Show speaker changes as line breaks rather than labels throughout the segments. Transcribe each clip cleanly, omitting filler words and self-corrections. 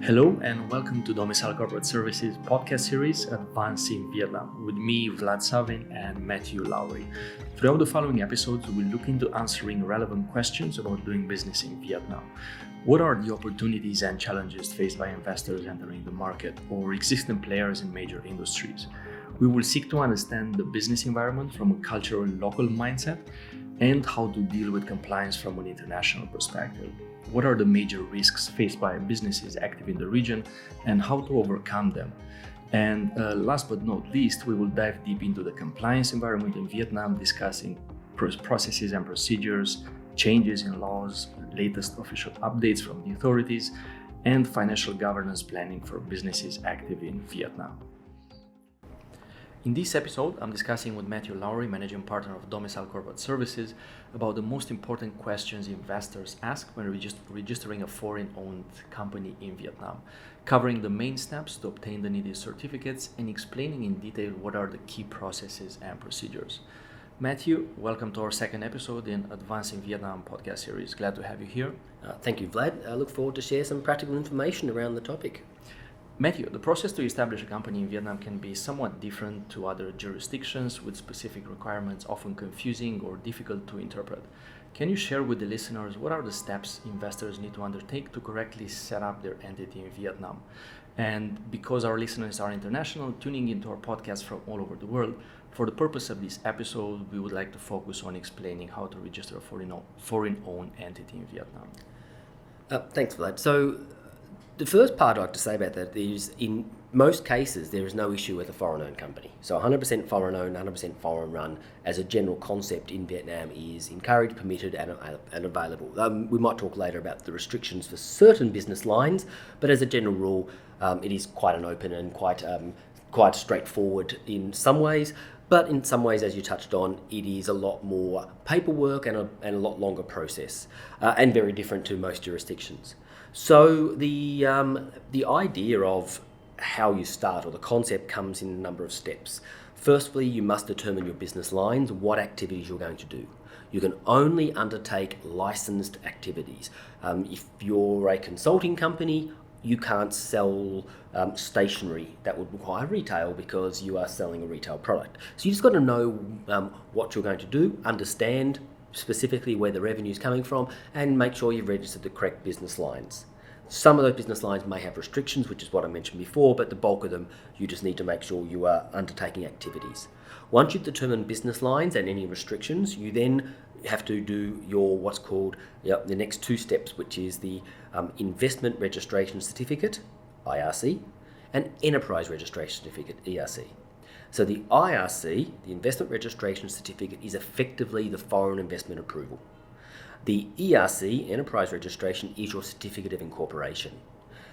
Hello and welcome to Domicile Corporate Services podcast series Advancing Vietnam with me, Vlad Savin and Matthew Lowry. Throughout the following episodes, we will look into answering relevant questions about doing business in Vietnam. What are the opportunities and challenges faced by investors entering the market or existing players in major industries? We will seek to understand the business environment from a cultural local mindset and how to deal with compliance from an international perspective. What are the major risks faced by businesses active in the region and how to overcome them? And last but not least, we will dive deep into the compliance environment in Vietnam, discussing processes and procedures, changes in laws, latest official updates from the authorities, and financial governance planning for businesses active in Vietnam. In this episode, I'm discussing with Matthew Lowry, Managing Partner of Domicile Corporate Services, about the most important questions investors ask when registering a foreign-owned company in Vietnam, covering the main steps to obtain the needed certificates and explaining in detail what are the key processes and procedures. Matthew, welcome to our second episode in Advancing Vietnam podcast series. Glad to have you here.
Thank you, Vlad. I look forward to share some practical information around the topic.
Matthew, the process to establish a company in Vietnam can be somewhat different to other jurisdictions with specific requirements often confusing or difficult to interpret. Can you share with the listeners what are the steps investors need to undertake to correctly set up their entity in Vietnam? And because our listeners are international, tuning into our podcast from all over the world, for the purpose of this episode, we would like to focus on explaining how to register a foreign-owned entity in Vietnam.
Thanks, Vlad. So, the first part I'd like to say about that is in most cases there is no issue with a foreign-owned company. So 100% foreign-owned, 100% foreign-run as a general concept in Vietnam is encouraged, permitted and available. We might talk later about the restrictions for certain business lines, but as a general rule it is quite an open and quite straightforward in some ways. But in some ways, as you touched on, it is a lot more paperwork and a lot longer process and very different to most jurisdictions. So the idea of how you start or the concept comes in a number of steps. Firstly, you must determine your business lines, what activities you're going to do. You can only undertake licensed activities. If you're a consulting company, you can't sell stationery that would require retail because you are selling a retail product. So you just got to know what you're going to do, understand specifically where the revenue is coming from, and make sure you've registered the correct business lines. Some of those business lines may have restrictions, which is what I mentioned before, but the bulk of them, you just need to make sure you are undertaking activities. Once you've determined business lines and any restrictions, you then have to do your what's called the next two steps, which is the Investment Registration Certificate, IRC, and Enterprise Registration Certificate, ERC. So the IRC, the Investment Registration Certificate, is effectively the foreign investment approval. The ERC, Enterprise Registration, is your Certificate of Incorporation.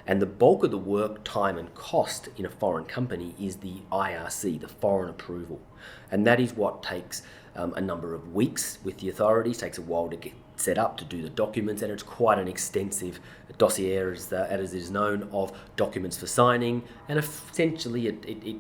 And the bulk of the work, time and cost in a foreign company is the IRC, the foreign approval. And that is what takes a number of weeks with the authorities, takes a while to get set up, to do the documents, and it's quite an extensive dossier, as it is known, of documents for signing, and essentially it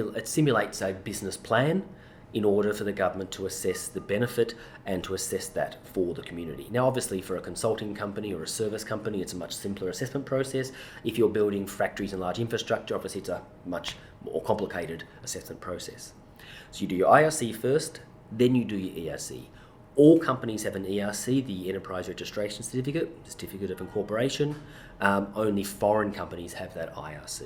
simulates a business plan in order for the government to assess the benefit and to assess that for the community. Now, obviously, for a consulting company or a service company, it's a much simpler assessment process. If you're building factories and large infrastructure, obviously it's a much more complicated assessment process. So you do your IRC first, then you do your ERC. All companies have an ERC, the Enterprise Registration Certificate, Certificate of Incorporation. Only foreign companies have that IRC.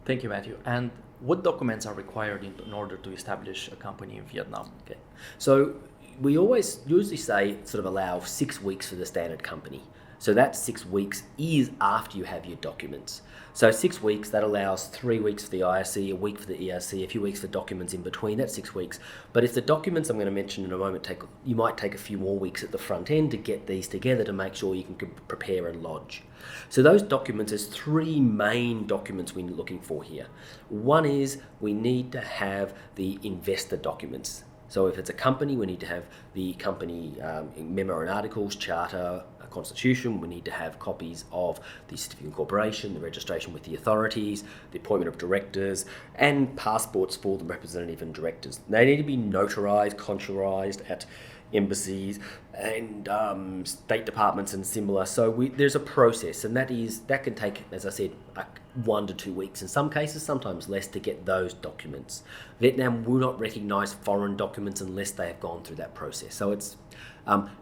Thank you, Matthew. And what documents are required in order to establish a company in Vietnam?
Okay. So we always usually say sort of allow 6 weeks for the standard company. So that 6 weeks is after you have your documents. So 6 weeks, that allows 3 weeks for the IRC, a week for the ERC, a few weeks for documents in between, that's 6 weeks. But if the documents I'm going to mention in a moment, you might take a few more weeks at the front end to get these together to make sure you can prepare and lodge. So those documents, there's 3 main documents we're looking for here. One is we need to have the investor documents. So if it's a company, we need to have the company memo and articles, charter, constitution. We need to have copies of the certificate of incorporation, the registration with the authorities, the appointment of directors, and passports for the representative and directors. They need to be notarized, contrarized at embassies and state departments and similar. So there's a process, and that can take, as I said, 1 to 2 weeks in some cases, sometimes less, to get those documents. Vietnam will not recognise foreign documents unless they have gone through that process. So it's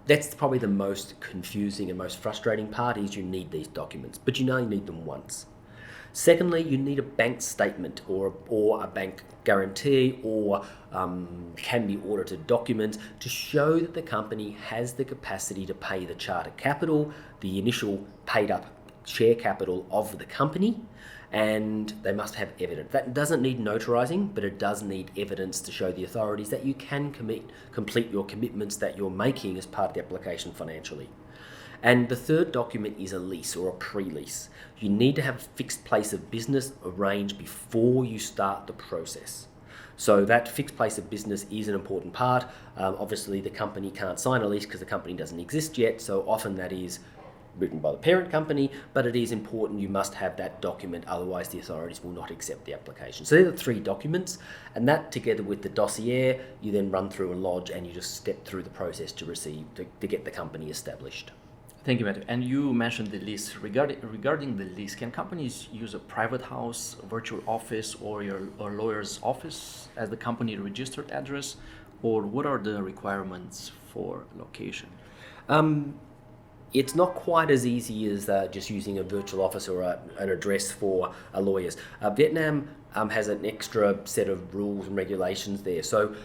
that's probably the most confusing and most frustrating part, is you need these documents, but you only need them once. Secondly, you need a bank statement or a bank guarantee or can be audited documents to show that the company has the capacity to pay the charter capital, the initial paid up share capital of the company, and they must have evidence. That doesn't need notarizing, but it does need evidence to show the authorities that you can complete your commitments that you're making as part of the application financially. And the third document is a lease or a pre-lease. You need to have a fixed place of business arranged before you start the process. So that fixed place of business is an important part. Obviously, the company can't sign a lease because the company doesn't exist yet, so often that is written by the parent company, but it is important you must have that document, otherwise the authorities will not accept the application. So they're the 3 documents, and that together with the dossier, you then run through and lodge, and you just step through the process to get the company established.
Thank you, Matthew. And you mentioned the lease. Regarding the lease, can companies use a private house, a virtual office, or a lawyer's office as the company registered address, or what are the requirements for location?
It's not quite as easy as just using a virtual office or an address for a lawyer's. Vietnam has an extra set of rules and regulations there. So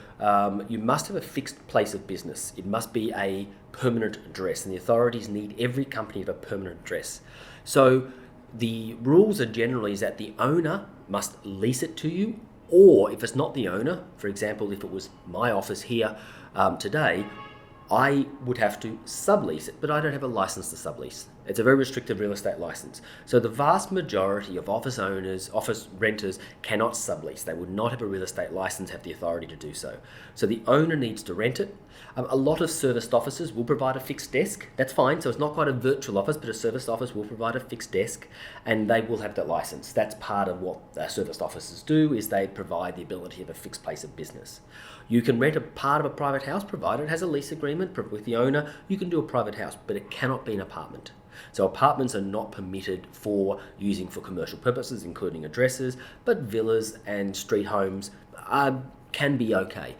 you must have a fixed place of business. It must be a permanent address, and the authorities need every company to have a permanent address. So the rules are generally is that the owner must lease it to you, or if it's not the owner, for example, if it was my office here today, I would have to sublease it, but I don't have a license to sublease. It's a very restrictive real estate license. So the vast majority of office owners, office renters cannot sublease. They would not have a real estate license, have the authority to do so. So the owner needs to rent it. A lot of serviced offices will provide a fixed desk. That's fine. So it's not quite a virtual office, but a serviced office will provide a fixed desk, and they will have that license. That's part of what serviced offices do, is they provide the ability of a fixed place of business. You can rent a part of a private house provided it has a lease agreement with the owner. You can do a private house, but it cannot be an apartment. So apartments are not permitted for using for commercial purposes, including addresses, but villas and street homes can be okay.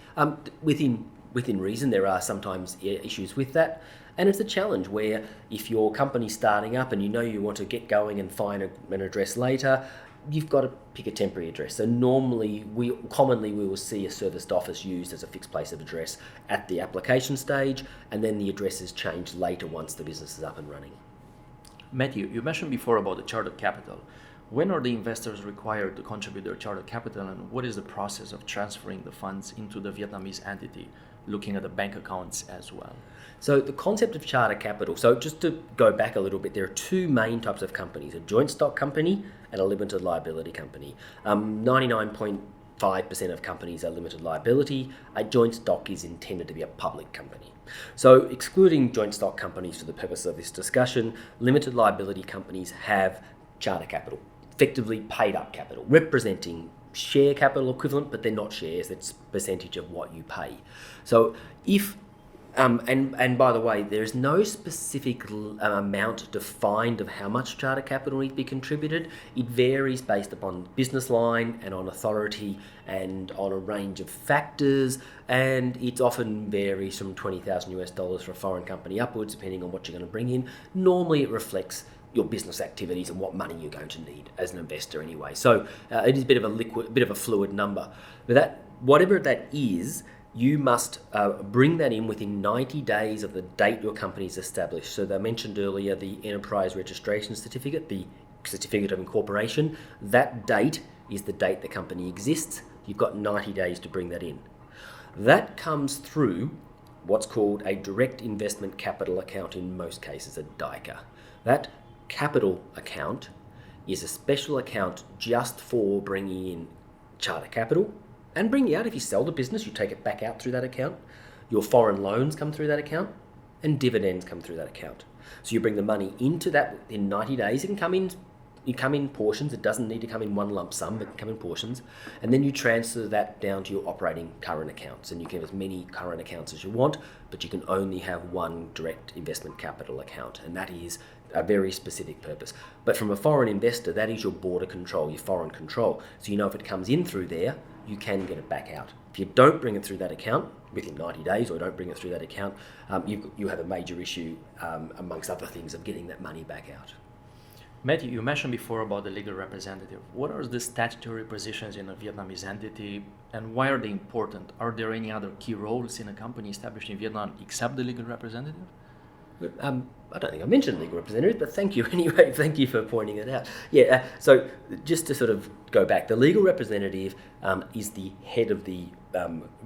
Within reason, there are sometimes issues with that. And it's a challenge where if your company's starting up and you know you want to get going and find an address later, you've got to pick a temporary address. So normally, we will see a serviced office used as a fixed place of address at the application stage, and then the address is changed later once the business is up and running.
Matthew, you mentioned before about the chartered capital. When are the investors required to contribute their chartered capital, and what is the process of transferring the funds into the Vietnamese entity, looking at the bank accounts as well?
So the concept of charter capital, so just to go back a little bit, there are 2 main types of companies, a joint stock company and a limited liability company. 99.5% of companies are limited liability. A joint stock is intended to be a public company. So excluding joint stock companies for the purpose of this discussion, limited liability companies have charter capital, effectively paid up capital, representing share capital equivalent, but they're not shares, it's percentage of what you pay. So if and by the way, there's no specific amount defined of how much charter capital needs to be contributed. It varies based upon business line and on authority and on a range of factors, and it often varies from $20,000 for a foreign company upwards, depending on what you're going to bring in. Normally, it reflects your business activities and what money you're going to need as an investor anyway. So it is a bit of a fluid number. But whatever that is, you must bring that in within 90 days of the date your company is established. So I mentioned earlier the enterprise registration certificate, the certificate of incorporation. That date is the date the company exists. You've got 90 days to bring that in. That comes through what's called a direct investment capital account, in most cases a DICA. That capital account is a special account just for bringing in charter capital and bringing out. If you sell the business, you take it back out through that account. Your foreign loans come through that account, and dividends come through that account. So you bring the money into that within 90 days. It can come in come in portions. It doesn't need to come in one lump sum, but it can come in portions. And then you transfer that down to your operating current accounts. And you can have as many current accounts as you want, but you can only have one direct investment capital account. And that is a very specific purpose. But from a foreign investor, that is your border control, your foreign control. So you know if it comes in through there, you can get it back out. If you don't bring it through that account within 90 days or don't bring it through that account, you have a major issue, amongst other things, of getting that money back out.
Matthew, you mentioned before about the legal representative. What are the statutory positions in a Vietnamese entity and why are they important? Are there any other key roles in a company established in Vietnam except the legal representative?
I don't think I mentioned legal representative, but thank you anyway. Thank you for pointing it out. Yeah, so just to sort of go back, the legal representative is the head of the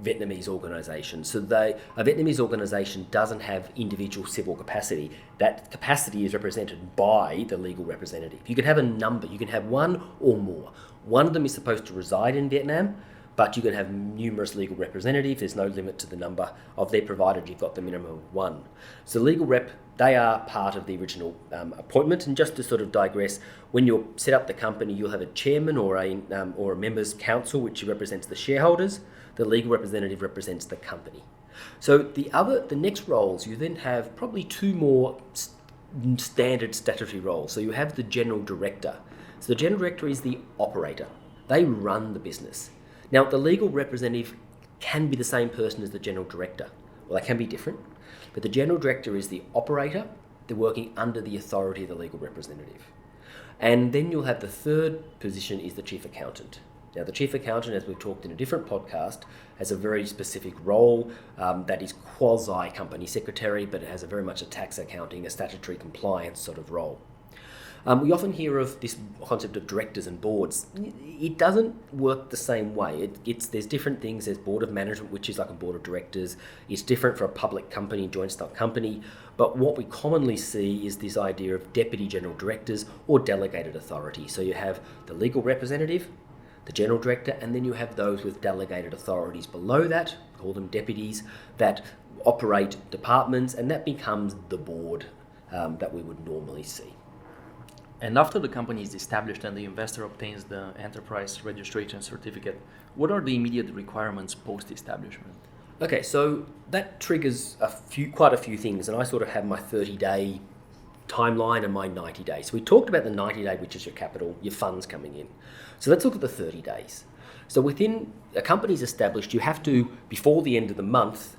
Vietnamese organisation. So a Vietnamese organisation doesn't have individual civil capacity. That capacity is represented by the legal representative. You can have a number, you can have one or more. One of them is supposed to reside in Vietnam, but you can have numerous legal representatives. There's no limit to the number of their, provided you've got the minimum of one. So legal rep, they are part of the original appointment. And just to sort of digress, when you set up the company, you'll have a chairman or a members' council, which represents the shareholders. The legal representative represents the company. So the next roles, you then have probably two more standard statutory roles. So you have the general director. So the general director is the operator. They run the business. Now, the legal representative can be the same person as the general director. Well, they can be different, but the general director is the operator. They're working under the authority of the legal representative. And then you'll have the third position is the chief accountant. Now, the chief accountant, as we've talked in a different podcast, has a very specific role that is quasi-company secretary, but it has very much a tax accounting, a statutory compliance sort of role. We often hear of this concept of directors and boards. It doesn't work the same way. There's different things. There's board of management, which is like a board of directors. It's different for a public company, joint stock company. But what we commonly see is this idea of deputy general directors or delegated authority. So you have the legal representative, the general director, and then you have those with delegated authorities below that, call them deputies, that operate departments, and that becomes the board that we would normally see.
And after the company is established and the investor obtains the enterprise registration certificate, what are the immediate requirements post-establishment?
Okay, so that triggers quite a few things, and I sort of have my 30-day timeline and my 90 days. So we talked about the 90 day, which is your capital, your funds coming in. So let's look at the 30 days. So within a company's established, you have to, before the end of the month,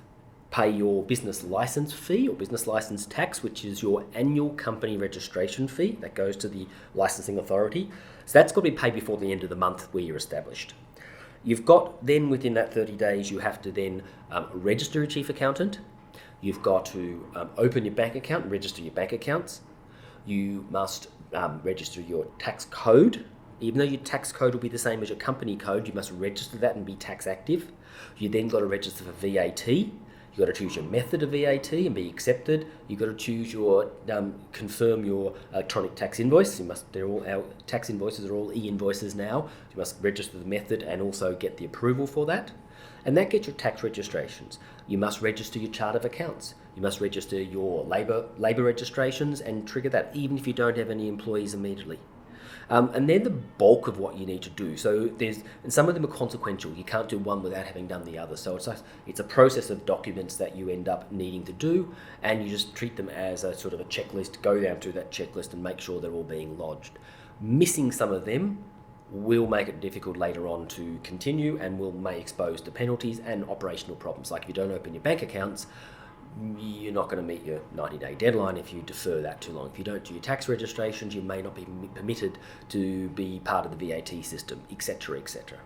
pay your business license fee or business license tax, which is your annual company registration fee that goes to the licensing authority. So that's got to be paid before the end of the month where you're established. You've got then within that 30 days, you have to then register your chief accountant. You've got to open your bank account and register your bank accounts. You must register your tax code. Even though your tax code will be the same as your company code, you must register that and be tax active. You then got to register for VAT. You've got to choose your method of VAT and be accepted. You've got to choose your, confirm your electronic tax invoice. Our tax invoices are all e-invoices now. You must register the method and also get the approval for that. And that gets your tax registrations. You must register your chart of accounts. You must register your labour registrations and trigger that even if you don't have any employees immediately. And they're the bulk of what you need to do. So and some of them are consequential. You can't do one without having done the other. So it's a process of documents that you end up needing to do, and you just treat them as a sort of a checklist, go down through that checklist and make sure they're all being lodged. Missing some of them will make it difficult later on to continue and may expose to penalties and operational problems. Like if you don't open your bank accounts, you're not going to meet your 90-day deadline if you defer that too long. If you don't do your tax registrations, you may not be permitted to be part of the VAT system, etc., etc.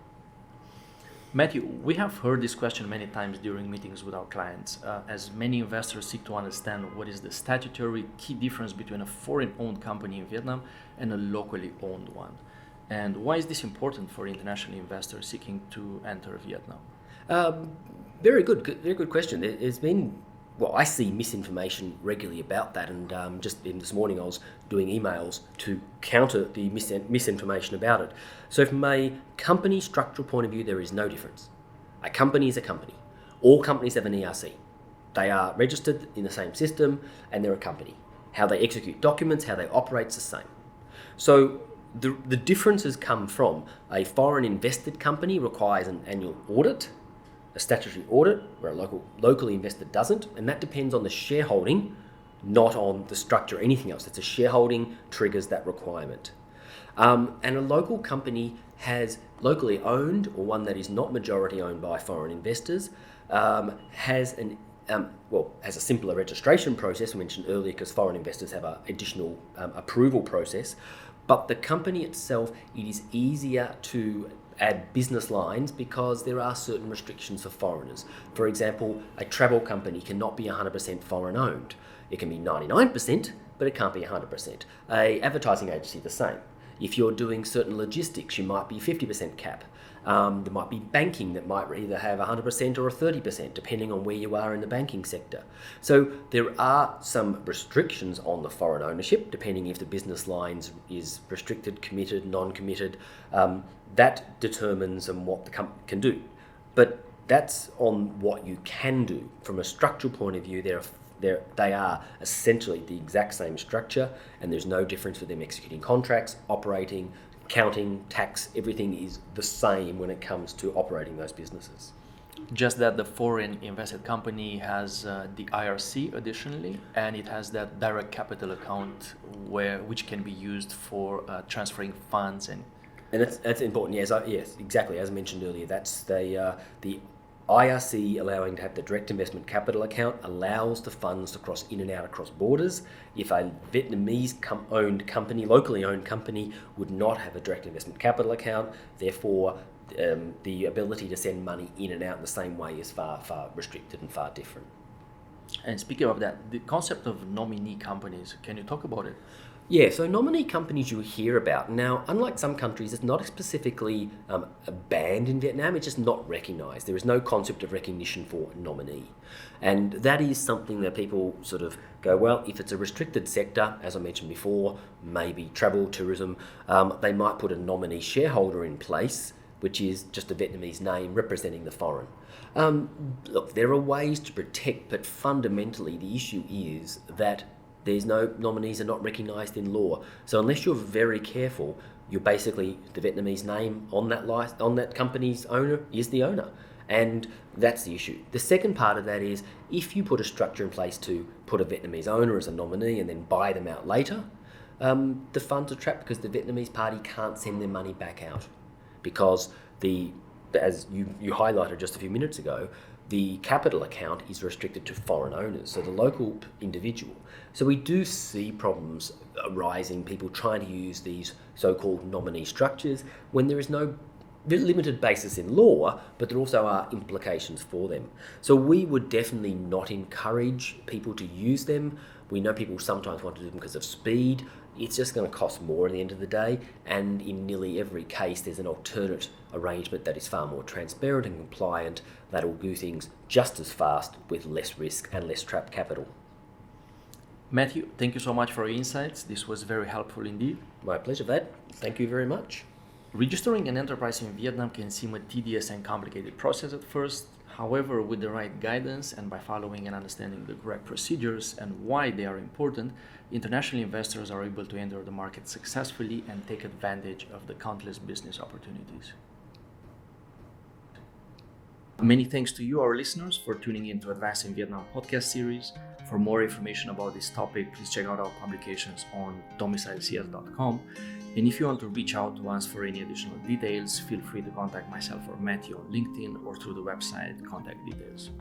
Matthew, we have heard this question many times during meetings with our clients, as many investors seek to understand what is the statutory key difference between a foreign-owned company in Vietnam and a locally owned one. And why is this important for international investors seeking to enter Vietnam?
Very good question. There's been I see misinformation regularly about that, and just this morning I was doing emails to counter the misinformation about it. So from a company structural point of view, there is no difference. A company is a company. All companies have an ERC. They are registered in the same system, and they're a company. How they execute documents, how they operate is the same. So the differences come from a foreign invested company requires an annual audit, a statutory audit, where a locally invested doesn't, and that depends on the shareholding, not on the structure or anything else. It's a shareholding triggers that requirement. And a local company has locally owned, or one that is not majority owned by foreign investors, has a simpler registration process, we mentioned earlier, because foreign investors have an additional approval process. But the company itself, it is easier to add business lines because there are certain restrictions for foreigners. For example, a travel company cannot be 100% foreign owned. It can be 99%, but it can't be 100%. A advertising agency, the same. If you're doing certain logistics, you might be 50% cap. There might be banking that might either have 100% or a 30%, depending on where you are in the banking sector. So there are some restrictions on the foreign ownership, depending if the business lines is restricted, committed, non-committed. That determines what the company can do. But that's on what you can do. From a structural point of view, they are essentially the exact same structure, and there's no difference with them executing contracts, operating, accounting, tax. Everything is the same when it comes to operating those businesses.
Just that the foreign invested company has the IRC additionally, and it has that direct capital account which can be used for transferring funds and
that's important. Yes, exactly. As I mentioned earlier, that's the IRC allowing to have the direct investment capital account allows the funds to cross in and out across borders. If a Vietnamese owned company, locally owned company, would not have a direct investment capital account, therefore the ability to send money in and out in the same way is far, far restricted and far different.
And speaking of that, the concept of nominee companies, can you talk about it?
Yeah, so nominee companies you hear about. Now, unlike some countries, it's not specifically banned in Vietnam, it's just not recognised. There is no concept of recognition for nominee. And that is something that people sort of go, well, if it's a restricted sector, as I mentioned before, maybe travel, tourism, they might put a nominee shareholder in place, which is just a Vietnamese name representing the foreign. Look, there are ways to protect, but fundamentally the issue is that there's no nominees are not recognised in law. So unless you're very careful, you're basically the Vietnamese name on that company's owner is the owner. And that's the issue. The second part of that is if you put a structure in place to put a Vietnamese owner as a nominee and then buy them out later, the funds are trapped because the Vietnamese party can't send their money back out. Because as you highlighted just a few minutes ago, the capital account is restricted to foreign owners, so the local individual. So we do see problems arising, people trying to use these so-called nominee structures when there is no limited basis in law, but there also are implications for them. So we would definitely not encourage people to use them. We know people sometimes want to do them because of speed. It's just going to cost more at the end of the day, and in nearly every case there's an alternate arrangement that is far more transparent and compliant that will do things just as fast with less risk and less trapped capital.
Matthew, thank you so much for your insights. This was very helpful indeed.
My pleasure, Vlad. Thank you very much.
Registering an enterprise in Vietnam can seem a tedious and complicated process at first. However, with the right guidance and by following and understanding the correct procedures and why they are important, international investors are able to enter the market successfully and take advantage of the countless business opportunities. Many thanks to you, our listeners, for tuning in to Advancing Vietnam podcast series. For more information about this topic, please check out our publications on domicilecs.com. And if you want to reach out to us for any additional details, feel free to contact myself or Matthew on LinkedIn or through the website contact details.